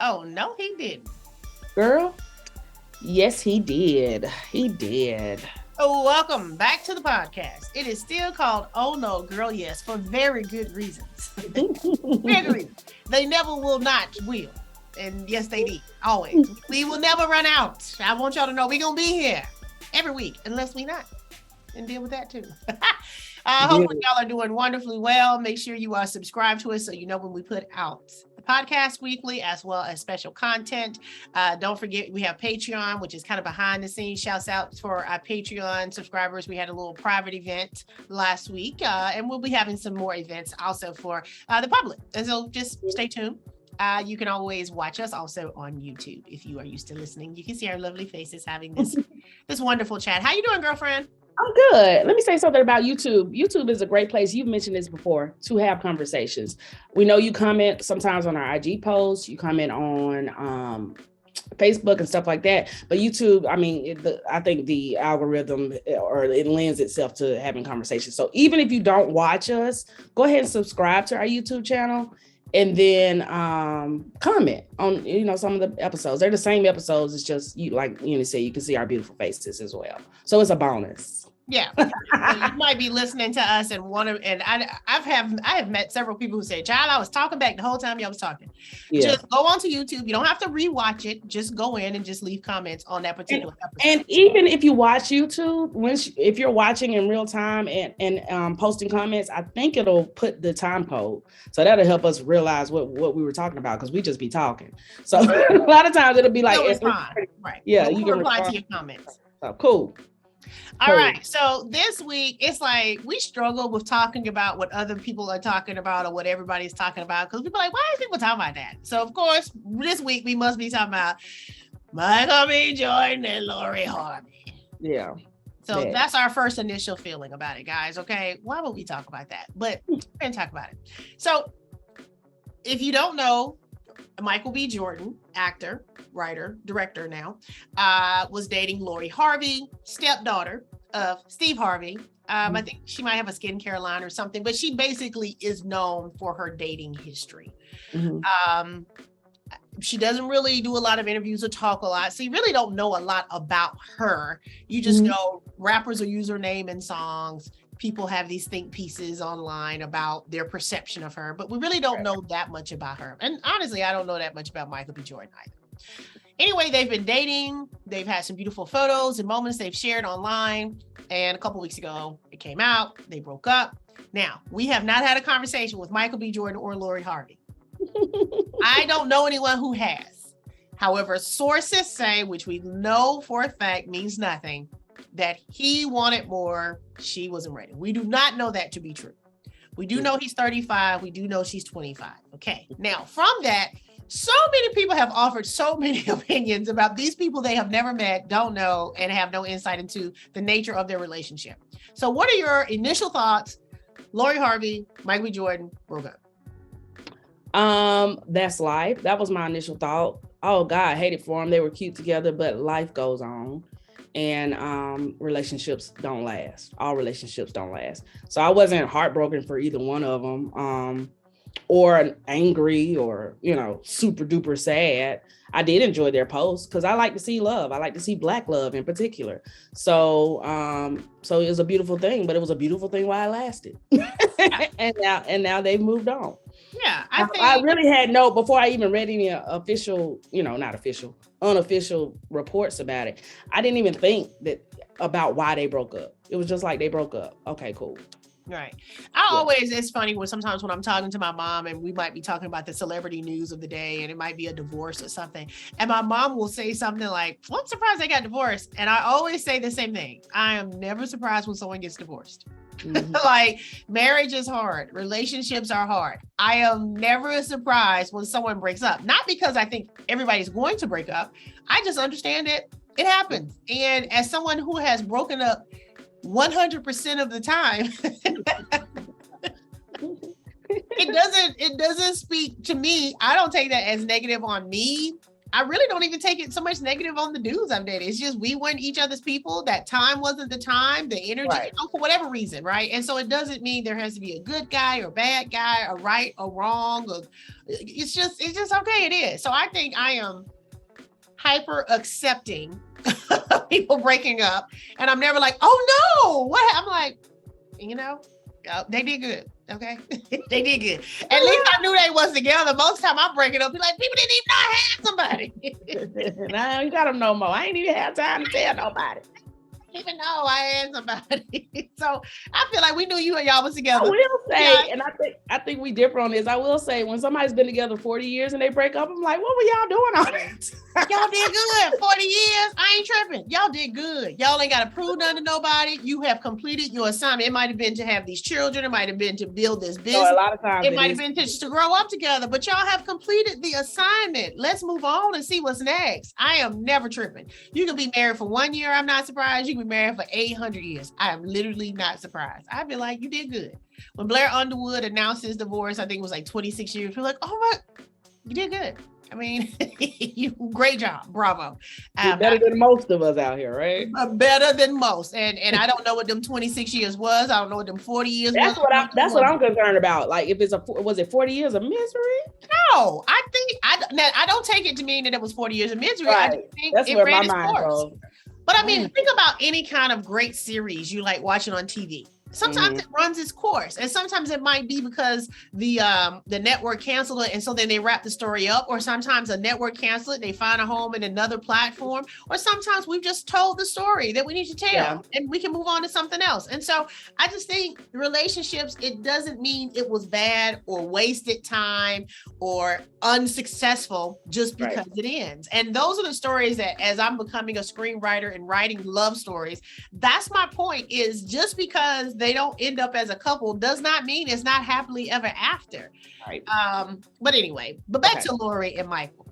Oh, no, he didn't. Girl, yes, he did. He did. Oh, welcome back to the podcast. It is still called Oh No Girl Yes for very good reasons. Very good reasons. They never will not will. And yes, they did. Always. We will never run out. I want y'all to know we're going to be here every week unless we not. And deal with that too. Hopefully y'all are doing wonderfully well. Make sure you are subscribed to us so you know when we put out the podcast weekly as well as special content. Don't forget we have Patreon, which is kind of behind the scenes. Shouts out for our Patreon subscribers. We had a little private event last week, and we'll be having some more events also for the public. And so just stay tuned. You can always watch us also on YouTube if you are used to listening. You can see our lovely faces having this wonderful chat. How you doing, girlfriend? I'm good. Let me say something about YouTube. YouTube is a great place. You've mentioned this before, to have conversations. We know you comment sometimes on our IG posts. You comment on Facebook and stuff like that. But YouTube, I mean, I think the algorithm or it lends itself to having conversations. So even if you don't watch us, go ahead and subscribe to our YouTube channel. And then comment on, some of the episodes. They're the same episodes. It's just like you say, you can see our beautiful faces as well. So it's a bonus. Yeah, you might be listening to us and I have met several people who say, "Child, I was talking back the whole time y'all was talking." Yeah. Just go onto YouTube. You don't have to rewatch it. Just go in and just leave comments on that particular episode. And even if you watch YouTube, if you're watching in real time and posting comments, I think it'll put the time code, so that'll help us realize what we were talking about because we just be talking. So a lot of times it'll be like, right? Yeah, you can reply to your comments. Oh, cool. All right. So this week, it's like we struggle with talking about what other people are talking about or what everybody's talking about because people are like, why are people talking about that? So, of course, this week we must be talking about Michael B. Jordan and Lori Harvey. Yeah. So that's our first initial feeling about it, guys. Okay. Why would we talk about that? But we're going to talk about it. So if you don't know, Michael B. Jordan, actor, writer, director now, was dating Lori Harvey, stepdaughter of Steve Harvey. I think she might have a skincare line or something, but she basically is known for her dating history. Mm-hmm. She doesn't really do a lot of interviews or talk a lot, so you really don't know a lot about her. You just know rappers are use her name in songs. People have these think pieces online about their perception of her, but we really don't know that much about her. And honestly, I don't know that much about Michael B. Jordan either. Anyway, they've been dating. They've had some beautiful photos and moments they've shared online. And a couple weeks ago, it came out. They broke up. Now, we have not had a conversation with Michael B. Jordan or Lori Harvey. I don't know anyone who has. However, sources say, which we know for a fact means nothing, that he wanted more, she wasn't ready. We do not know that to be true. We do know he's 35. We do know she's 25. Okay. Now, from that, so many people have offered so many opinions about these people they have never met, don't know, and have no insight into the nature of their relationship. So what are your initial thoughts? Lori Harvey, Michael B. Jordan, broke up. That's life. That was my initial thought. Oh God, I hated for them. They were cute together, but life goes on. And relationships don't last. All relationships don't last. So I wasn't heartbroken for either one of them, or angry or, super duper sad. I did enjoy their posts because I like to see love. I like to see Black love in particular. So it was a beautiful thing, but it was a beautiful thing while it lasted. and now they've moved on. Yeah, I really had before I even read any official, not official, unofficial reports about it. I didn't even think about why they broke up. It was just like they broke up. Okay, cool. Right. It's funny sometimes when I'm talking to my mom and we might be talking about the celebrity news of the day and it might be a divorce or something. And my mom will say something like, well, I'm surprised they got divorced. And I always say the same thing. I am never surprised when someone gets divorced. Mm-hmm. Like marriage is hard. Relationships are hard. I am never surprised when someone breaks up. Not because I think everybody's going to break up. I just understand it. It happens. And as someone who has broken up 100% of the time, it doesn't speak to me. I don't take that as negative on me I really don't even take it so much negative on the dudes I've dated. It's just we weren't each other's people. That time wasn't the time, the energy, Right. for whatever reason, right? And so it doesn't mean there has to be a good guy or bad guy or right or wrong. Or it's just okay. It is. So I think I am hyper accepting of people breaking up, and I'm never like, oh no, what? I'm like, they did good. Okay. They did good. At least I knew they was together. Most time I break it up, be like, people didn't even know I had somebody. Nah, you got them no more. I ain't even have time to tell nobody. Even know I had somebody. So I feel like we knew you and y'all was together. I will say, and I think we differ on this. I will say, when somebody's been together 40 years and they break up, I'm like, what were y'all doing on it? Y'all did good. 40 years. I ain't tripping. Y'all did good. Y'all ain't got to prove nothing to nobody. You have completed your assignment. It might have been to have these children. It might have been to build this business. So a lot of times it might have been to grow up together, but y'all have completed the assignment. Let's move on and see what's next. I am never tripping. You can be married for 1 year. I'm not surprised. You can be married for 800 years. I am literally not surprised. I'd be like, you did good. When Blair Underwood announced his divorce, I think it was like 26 years. We're like, oh my, you did good. I mean, you great job. Bravo. Better than most of us out here, right? Better than most. And I don't know what them 26 years was. I don't know what them 40 years was. That's what I'm concerned about. Like, if was it 40 years of misery? No, I think I don't take it to mean that it was 40 years of misery. Right. I just think that's it where ran my its mind course. goes. But I mean, think about any kind of great series you like watching on TV. Sometimes it runs its course, and sometimes it might be because the network canceled it, and so then they wrap the story up. Or sometimes a network canceled it, they find a home in another platform. Or sometimes we've just told the story that we need to tell, and we can move on to something else. And so I just think relationships, it doesn't mean it was bad or wasted time or unsuccessful just because it ends. And those are the stories that, as I'm becoming a screenwriter and writing love stories, that's my point. Is just because they don't end up as a couple does not mean it's not happily ever after. Right. But anyway, back to Lori and Michael,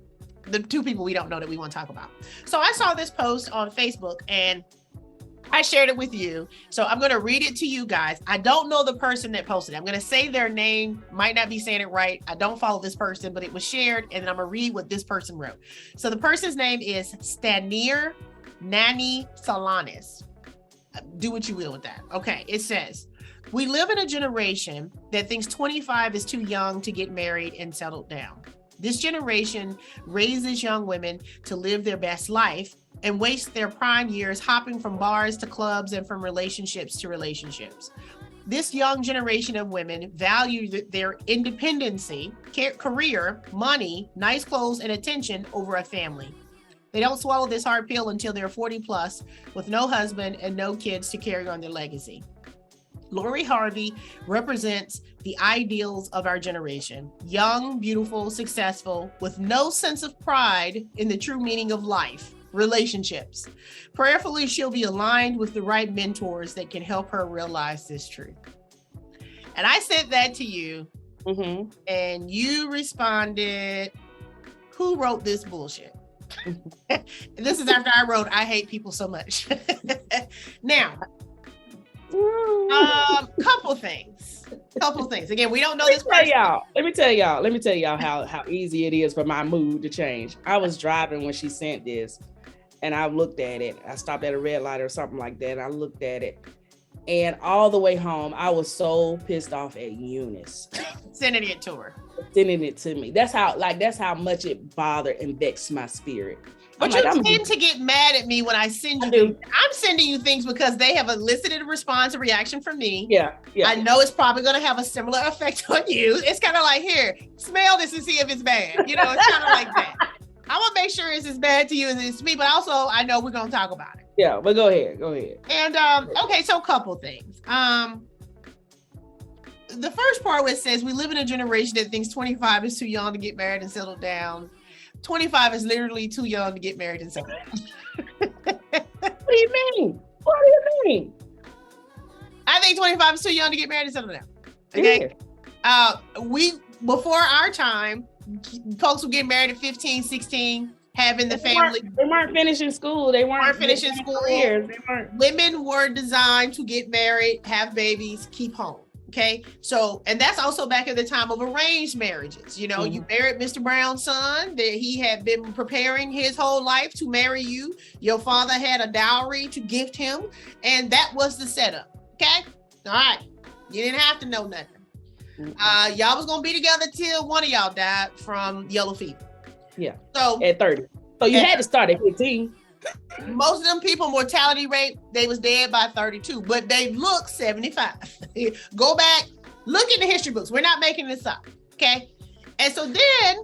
the two people we don't know that we want to talk about. So I saw this post on Facebook and I shared it with you. So I'm going to read it to you guys. I don't know the person that posted it. I'm going to say their name, might not be saying it right. I don't follow this person, but it was shared, and then I'm going to read what this person wrote. So the person's name is Stanir Nani Solanis. Do what you will with that. Okay, it says, we live in a generation that thinks 25 is too young to get married and settled down. This generation raises young women to live their best life and waste their prime years hopping from bars to clubs and from relationships to relationships. This young generation of women value their independency, career, money, nice clothes, and attention over a family. They don't swallow this hard pill until they're 40 plus with no husband and no kids to carry on their legacy. Lori Harvey represents the ideals of our generation. Young, beautiful, successful, with no sense of pride in the true meaning of life, relationships. Prayerfully, she'll be aligned with the right mentors that can help her realize this truth. And I sent that to you, and you responded, who wrote this bullshit? This is after I wrote, I hate people so much. Now, couple things. Again, we don't know this person. Let me tell y'all how easy it is for my mood to change. I was driving when she sent this, and I looked at it. I stopped at a red light or something like that, and I looked at it. And all the way home, I was so pissed off at Eunice. Sending it to her. Sending it to me. That's how much it bothered and vexed my spirit. But you tend to get mad at me when I send you things. I'm sending you things because they have elicited a response, a reaction from me. Yeah. I know it's probably going to have a similar effect on you. It's kind of like, here, smell this and see if it's bad. It's kind of like that. I want to make sure it's as bad to you as it is to me, but also I know we're going to talk about it. Yeah, but go ahead. And okay, so a couple things. The first part where it says we live in a generation that thinks 25 is too young to get married and settle down. 25 is literally too young to get married and settle down. What do you mean? I think 25 is too young to get married and settle down. Okay. Yeah. We before our time, folks would get married at 15, 16, having the family. They weren't finishing school. They weren't finishing school. Women were designed to get married, have babies, keep home. Okay, so, and that's also back at the time of arranged marriages. You know, you married Mr. Brown's son, that he had been preparing his whole life to marry you. Your father had a dowry to gift him, and that was the setup. Okay, all right, you didn't have to know nothing. Y'all was gonna be together till one of y'all died from yellow fever. Yeah. So at 30, so you had to start at 15. Most of them people, mortality rate, they was dead by 32, but they look 75. Go back, look in the history books. We're not making this up, okay? And so then,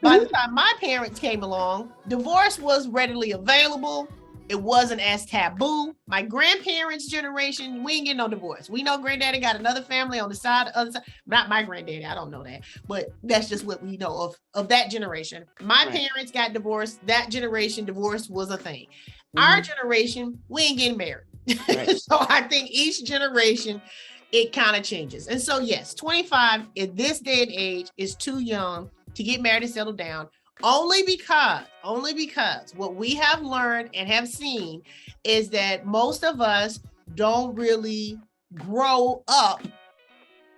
by the time my parents came along, divorce was readily available. It wasn't as taboo. My grandparents' generation, we ain't getting no divorce. We know granddaddy got another family on the other side. Not my granddaddy, I don't know that, but that's just what we know of that generation. My parents got divorced. That generation, divorce was a thing. Our generation, we ain't getting married. So I think each generation, it kind of changes. And so yes, 25 in this day and age is too young to get married and settle down. Only because what we have learned and have seen is that most of us don't really grow up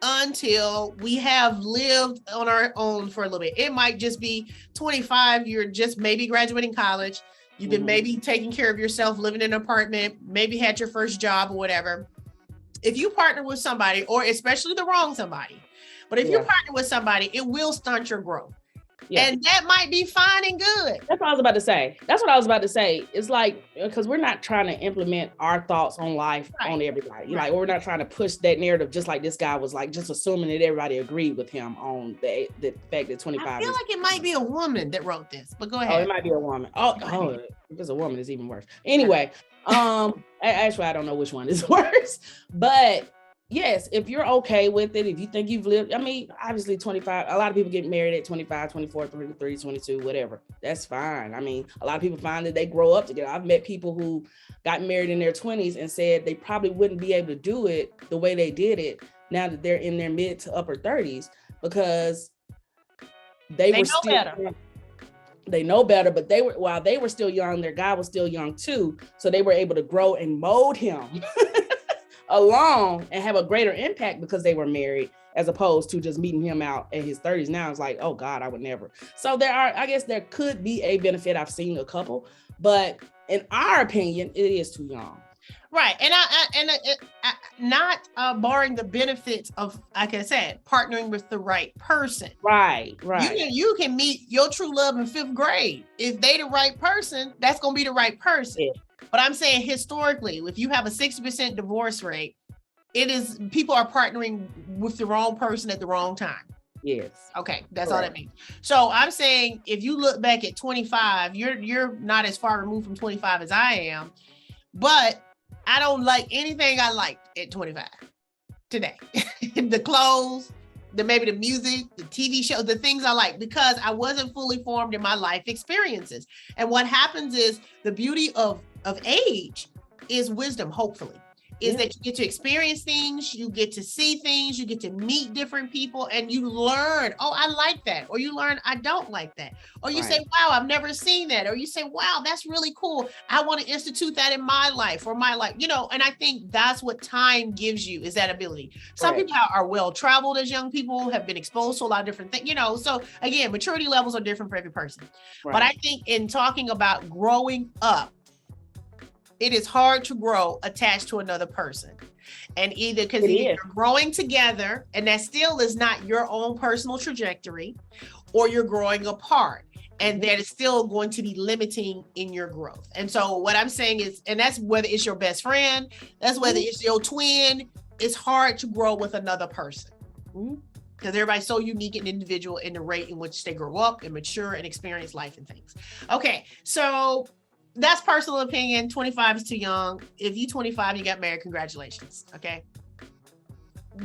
until we have lived on our own for a little bit. It might just be 25, you're just maybe graduating college, you've been maybe taking care of yourself, living in an apartment, maybe had your first job or whatever. If you partner with somebody, or especially the wrong somebody, but if you partner with somebody, it will stunt your growth. Yeah. And that might be fine and good. That's what I was about to say. It's like, because we're not trying to implement our thoughts on life on everybody. Like, we're not trying to push that narrative, just like this guy was like, just assuming that everybody agreed with him on the fact that 25. I feel like it might be a woman that wrote this, but go ahead. Oh, it might be a woman. Oh, if it's a woman, it's even worse. Anyway, actually, I don't know which one is worse, but yes, if you're okay with it, if you think you've lived, I mean, obviously 25, a lot of people get married at 25, 24, 23, 22, whatever. That's fine. I mean, a lot of people find that they grow up together. I've met people who got married in their 20s and said they probably wouldn't be able to do it the way they did it now that they're in their mid to upper 30s, because they were still better. They know better, but while they were still young, their guy was still young too. So they were able to grow and mold him along and have a greater impact because they were married, as opposed to just meeting him out at his 30s. Now it's like, oh God, I would never. So I guess there could be a benefit. I've seen a couple, but in our opinion, it is too young. Right. And I not barring the benefits of, like I said, partnering with the right person. Right. You can meet your true love in 5th grade. If they the right person, that's going to be the right person. Yeah. But I'm saying historically, if you have a 60% divorce rate, it is people are partnering with the wrong person at the wrong time. Yes. Okay, that's all that means. So I'm saying if you look back at 25, you're not as far removed from 25 as I am, but I don't like anything I liked at 25 today. The clothes, maybe the music, the TV shows, the things I like, because I wasn't fully formed in my life experiences. And what happens is the beauty of age is wisdom, hopefully, is that you get to experience things, you get to see things, you get to meet different people, and you learn, oh, I like that. Or you learn, I don't like that. Or you say, wow, I've never seen that. Or you say, wow, that's really cool. I want to institute that in my life or my life, and I think that's what time gives you, is that ability. Some people are well-traveled as young people, have been exposed to a lot of different things, so again, maturity levels are different for every person. But I think in talking about growing up, it is hard to grow attached to another person. And either you're growing together, and that still is not your own personal trajectory, or you're growing apart, and that is still going to be limiting in your growth. And so what I'm saying is, and that's whether it's your best friend, that's whether it's your twin, it's hard to grow with another person. Because everybody's so unique and individual in the rate in which they grow up and mature and experience life and things. Okay, so that's personal opinion. 25 is too young. If you 25, you got married, congratulations. Okay.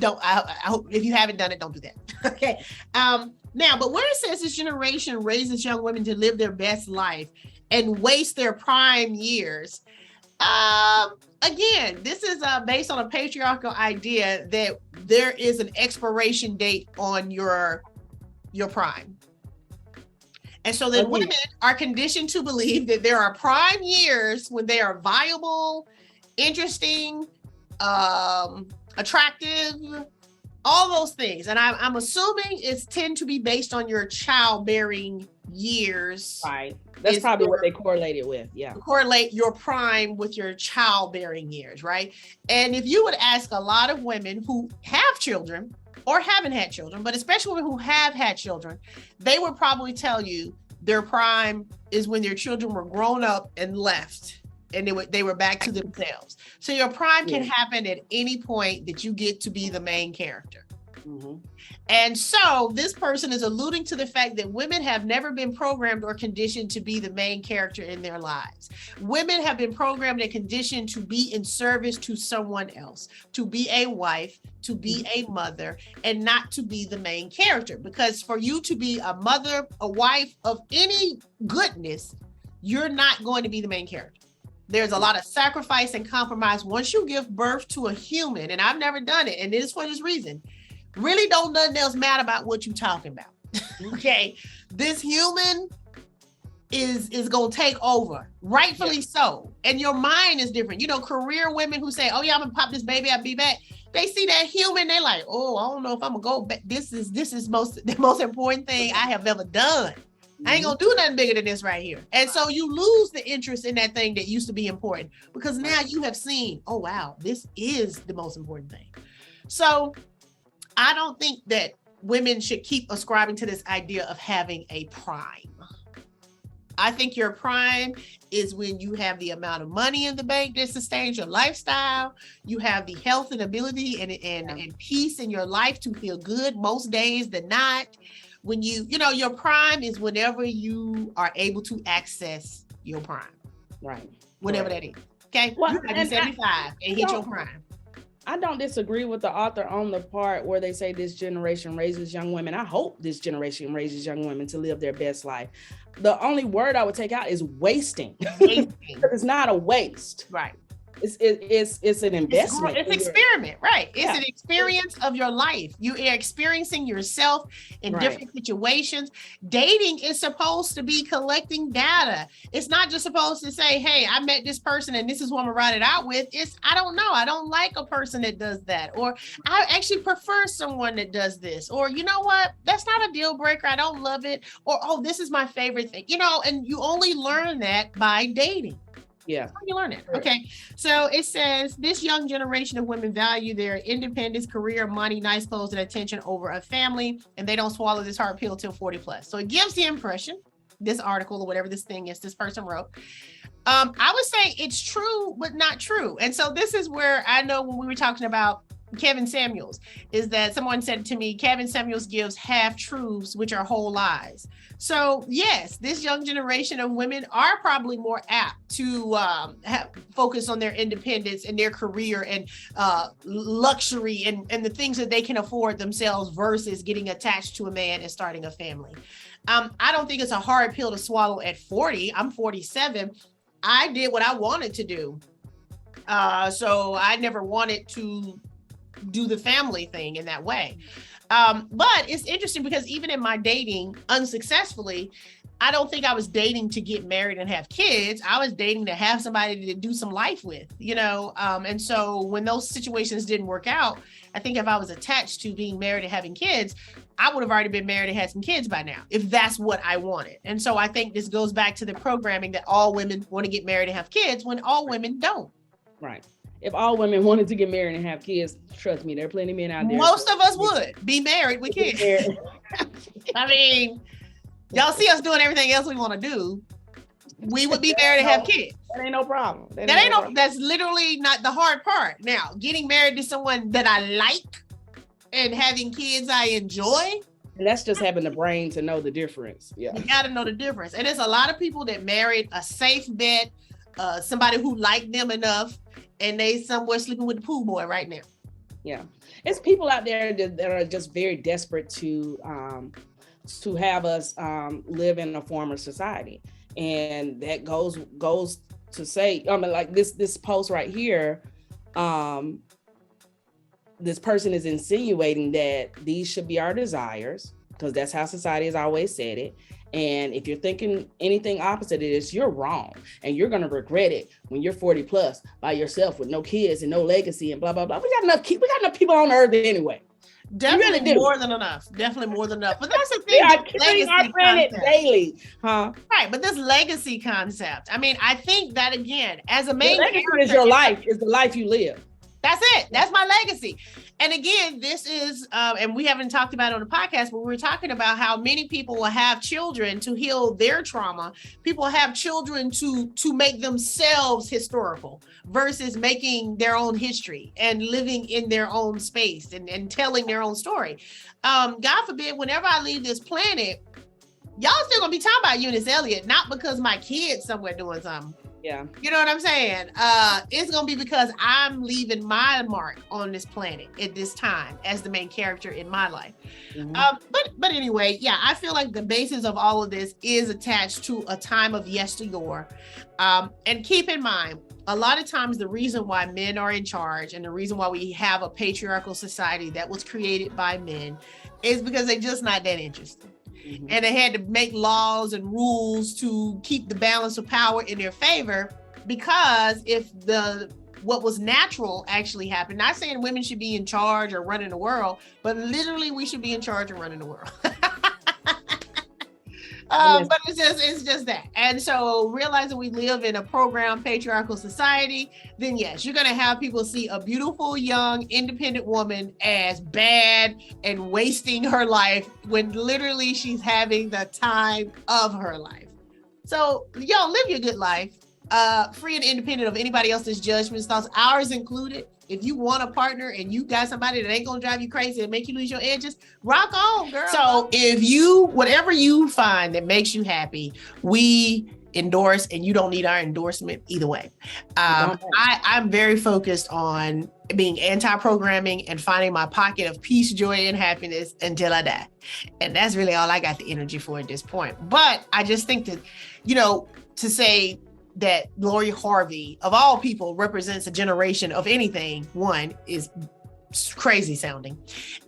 I hope if you haven't done it, don't do that. Okay. Now, but where it says this generation raises young women to live their best life and waste their prime years. Again, this is based on a patriarchal idea that there is an expiration date on your prime. And so then women are conditioned to believe that there are prime years when they are viable, interesting, attractive, all those things. And I'm assuming it's tend to be based on your childbearing years. Right. That's probably what they correlated with. Yeah. Correlate your prime with your childbearing years, right? And if you would ask a lot of women who have children or haven't had children, but especially women who have had children, they would probably tell you their prime is when their children were grown up and left. And they were back to themselves. So your prime can happen at any point that you get to be the main character. Mm-hmm. And so this person is alluding to the fact that women have never been programmed or conditioned to be the main character in their lives. Women have been programmed and conditioned to be in service to someone else, to be a wife, to be a mother, and not to be the main character. Because for you to be a mother, a wife of any goodness, you're not going to be the main character. There's a lot of sacrifice and compromise once you give birth to a human, and I've never done it, and it is for this reason. Really don't nothing else matter about what you're talking about. Okay, this human is gonna take over, rightfully so, and your mind is different. You know, career women who say, "Oh yeah, I'm gonna pop this baby, I'll be back." They see that human, they like, "Oh, I don't know if I'm gonna go back. This is the most important thing I have ever done. I ain't gonna do nothing bigger than this right here." And so you lose the interest in that thing that used to be important because now you have seen, oh wow, this is the most important thing. So I don't think that women should keep ascribing to this idea of having a prime. I think your prime is when you have the amount of money in the bank that sustains your lifestyle. You have the health and ability and peace in your life to feel good most days than not. When your prime is whenever you are able to access your prime. Right. Whatever that is. Okay. Well, you might be 75 and hit your prime. I don't disagree with the author on the part where they say this generation raises young women. I hope this generation raises young women to live their best life. The only word I would take out is wasting. It's not a waste. Right. It's an investment. It's experiment, right? It's an experience of your life. You are experiencing yourself in different situations. Dating is supposed to be collecting data. It's not just supposed to say, "Hey, I met this person and this is who I'm gonna ride it out with." It's, I don't know. I don't like a person that does that, or I actually prefer someone that does this, or you know what? That's not a deal breaker. I don't love it, or oh, this is my favorite thing. And you only learn that by dating. Yeah. How do you learn it? Okay. So it says this young generation of women value their independence, career, money, nice clothes, and attention over a family, and they don't swallow this hard pill till 40 plus. So it gives the impression, this article or whatever this thing is this person wrote, I would say it's true, but not true. And so this is where I know when we were talking about Kevin Samuels, is that someone said to me, Kevin Samuels gives half truths, which are whole lies. So yes, this young generation of women are probably more apt to focus on their independence and their career and luxury and the things that they can afford themselves versus getting attached to a man and starting a family. I don't think it's a hard pill to swallow at 40. I'm 47. I did what I wanted to do. So I never wanted to do the family thing in that way. But it's interesting because even in my dating unsuccessfully, I don't think I was dating to get married and have kids. I was dating to have somebody to do some life with, and so when those situations didn't work out, I think if I was attached to being married and having kids, I would have already been married and had some kids by now, if that's what I wanted. And so I think this goes back to the programming that all women want to get married and have kids when all women don't. Right. If all women wanted to get married and have kids, trust me, there are plenty of men out there. Most of us would be married with kids. I mean, y'all see us doing everything else we want to do. We would be married and have kids. That ain't no problem. That's literally not the hard part. Now, getting married to someone that I like and having kids I enjoy. And that's just having the brain to know the difference. Yeah. You got to know the difference. And there's a lot of people that married a safe bet, somebody who liked them enough, and they somewhere sleeping with the pool boy right now. Yeah. It's people out there that are just very desperate to have us live in a former society. And that goes to say, like this post right here, this person is insinuating that these should be our desires, because that's how society has always said it. And if you're thinking anything opposite of this, you're wrong. And you're going to regret it when you're 40 plus by yourself with no kids and no legacy and blah, blah, blah. We got enough people on earth anyway. Definitely really more than enough. Definitely more than enough. But that's the We thing. are This killing our legacy planet concept. daily, huh? Right, but this legacy concept. I mean, I think that again, as a Your main legacy character, is your life, is the life you live. that's it. That's my legacy. And again, this is, and we haven't talked about it on the podcast, but we're talking about how many people will have children to heal their trauma. People have children to make themselves historical versus making their own history and living in their own space and telling their own story. God forbid, whenever I leave this planet, y'all still gonna be talking about Eunice Elliott, not because my kid's somewhere doing something. Yeah. You know what I'm saying? It's gonna be because I'm leaving my mark on this planet at this time as the main character in my life. But anyway, yeah, I feel like the basis of all of this is attached to a time of yesteryear. And keep in mind, a lot of times the reason why men are in charge and the reason why we have a patriarchal society that was created by men is because they're just not that interested. And they had to make laws and rules to keep the balance of power in their favor, because if what was natural actually happened, not saying women should be in charge or running the world, but literally we should be in charge and running the world. But it's just that. And so realizing we live in a programmed patriarchal society, then yes, you're going to have people see a beautiful, young, independent woman as bad and wasting her life when literally she's having the time of her life. So y'all live your good life, free and independent of anybody else's judgments, thoughts, ours included. If you want a partner and you got somebody that ain't gonna drive you crazy and make you lose your edges, rock on, girl. So if whatever you find that makes you happy, we endorse, and you don't need our endorsement either way. I'm very focused on being anti-programming and finding my pocket of peace, joy, and happiness until I die. And that's really all I got the energy for at this point. But I just think that, to say that Lori Harvey, of all people, represents a generation of anything, one, is crazy sounding.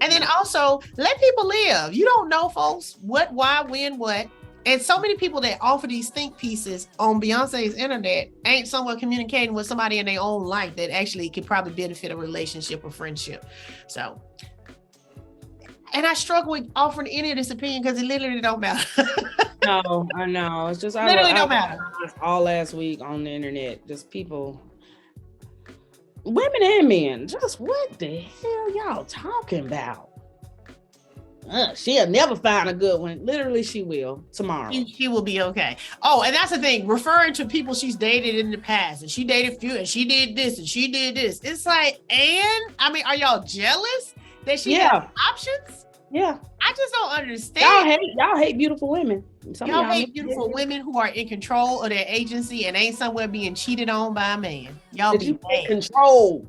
And then also, let people live. You don't know, folks, what, why, when, what. And so many people that offer these think pieces on Beyonce's internet ain't someone communicating with somebody in their own life that actually could probably benefit a relationship or friendship. So, and I struggle with offering any of this opinion because it literally don't matter. No, I know. It's just literally don't matter. All last week on the internet, just people, women and men, just what the hell y'all talking about? She'll never find a good one. Literally, she will tomorrow. She will be okay. Oh, and that's the thing. Referring to people she's dated in the past, and she dated few, and she did this, and she did this. It's like, are y'all jealous that she has options? Yeah. I just don't understand. Y'all hate beautiful women. Y'all hate beautiful women who are in control of their agency and ain't somewhere being cheated on by a man. Y'all be mad. Control.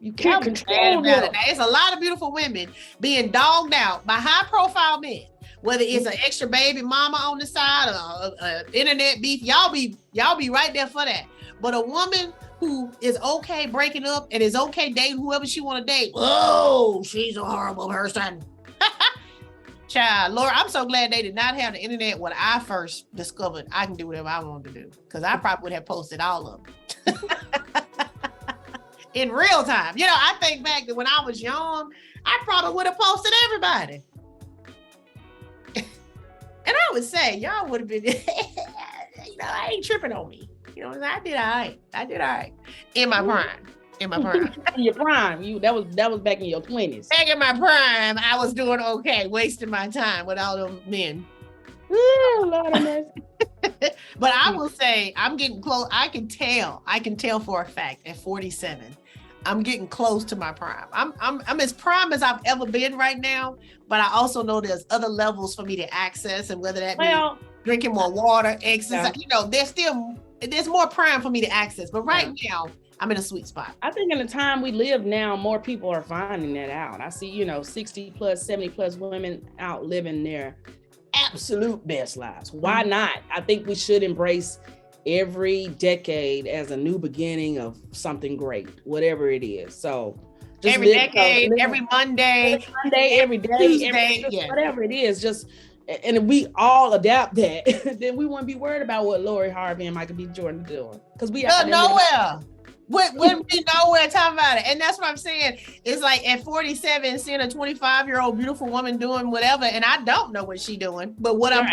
You can't control them. There's a lot of beautiful women being dogged out by high-profile men, whether it's an extra baby mama on the side or internet beef. Y'all be right there for that. But a woman who is okay breaking up and is okay dating whoever she want to date, oh, she's a horrible person. Child, Laura, I'm so glad they did not have the internet when I first discovered I can do whatever I want to do, because I probably would have posted all of them in real time. I think back to when I was young, I probably would have posted everybody. And I would say, y'all would have been, I ain't tripping on me. I did all right. In my prime. In your prime, that was back in your 20s. Back in my prime, I was doing okay, wasting my time with all those men. Ooh, Lord of mercy. But I will say, I'm getting close. I can tell for a fact at 47, I'm getting close to my prime. I'm as prime as I've ever been right now, but I also know there's other levels for me to access, and whether that be drinking more water, exercise, there's more prime for me to access. But right now, I'm in a sweet spot. I think in the time we live now, more people are finding that out. I see, 60 plus, 70 plus women out living their absolute best lives. Why not? I think we should embrace every decade as a new beginning of something great, whatever it is. So just every decade, every Monday, every day, Tuesday, whatever it is, and if we all adapt that, then we won't be worried about what Lori Harvey and Michael B. Jordan are doing. Because we are nowhere. When we know we're talking about it. And that's what I'm saying. It's like at 47, seeing a 25-year-old beautiful woman doing whatever, and I don't know what she's doing, but what I'm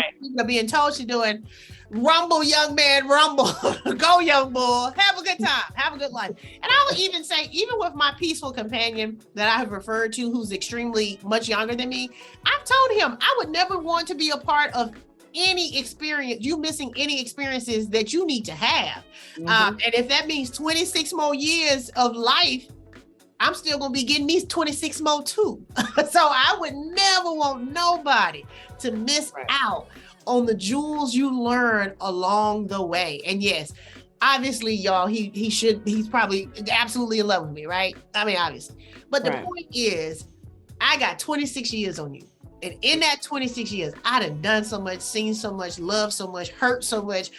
being told she's doing, rumble, young man, rumble. Go, young bull. Have a good time. Have a good life. And I would even say, even with my peaceful companion that I have referred to, who's extremely much younger than me, I've told him I would never want to be a part of any experience, you missing any experiences that you need to have. And if that means 26 more years of life, I'm still gonna be getting these 26 more too. So I would never want nobody to miss out on the jewels you learn along the way. And yes, obviously, y'all, he's probably absolutely in love with me, right? I mean, obviously. But the point is, I got 26 years on you. And in that 26 years, I done so much, seen so much, loved so much, hurt so much,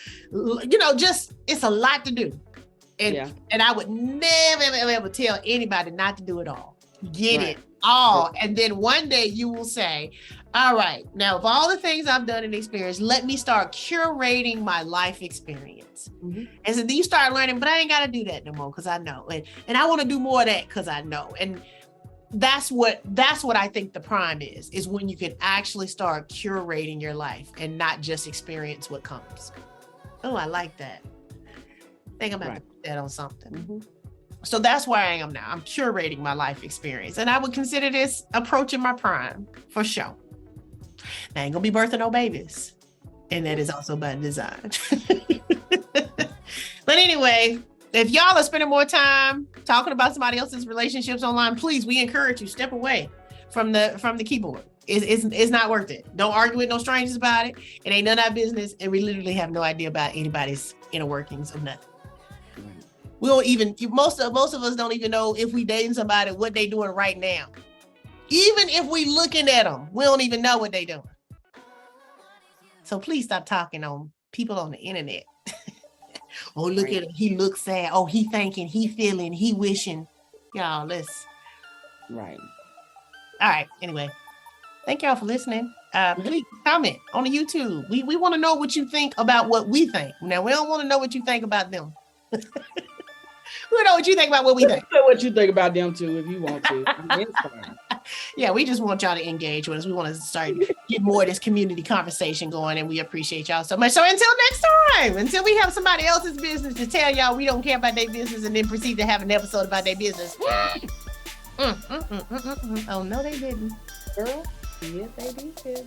just, it's a lot to do. And I would never, ever tell anybody not to do it all. Get it all. And then one day you will say, all right, now of all the things I've done and experienced, let me start curating my life experience. And so then you start learning, but I ain't got to do that no more because I know. And I want to do more of that because I know. And that's what I think the prime is when you can actually start curating your life and not just experience what comes. Oh, I like that. I think I'm going to put that on something. So that's where I am now. I'm curating my life experience. And I would consider this approaching my prime for sure. I ain't going to be birthing no babies. And that is also by design. But anyway, if y'all are spending more time talking about somebody else's relationships online, please, we encourage you, step away from the keyboard. It's not worth it. Don't argue with no strangers about it. It ain't none of our business. And we literally have no idea about anybody's inner workings of nothing. We don't even, most of us don't even know if we dating somebody, what they doing right now. Even if we looking at them, we don't even know what they doing. So please stop talking on people on the internet. Oh, look at him. He looks sad. Oh, he thinking, he feeling, he wishing. Y'all, let's. Right. All right. Anyway, thank y'all for listening. Please comment on the YouTube. We want to know what you think about what we think. Now, we don't want to know what you think about them. We know what you think about what we think. What you think about them too, if you want to. Yeah, we just want y'all to engage with us. We want to start get more of this community conversation going, and we appreciate y'all so much. So until next time, until we have somebody else's business to tell y'all we don't care about their business and then proceed to have an episode about their business. Oh, no, they didn't. Girl, yes, they did.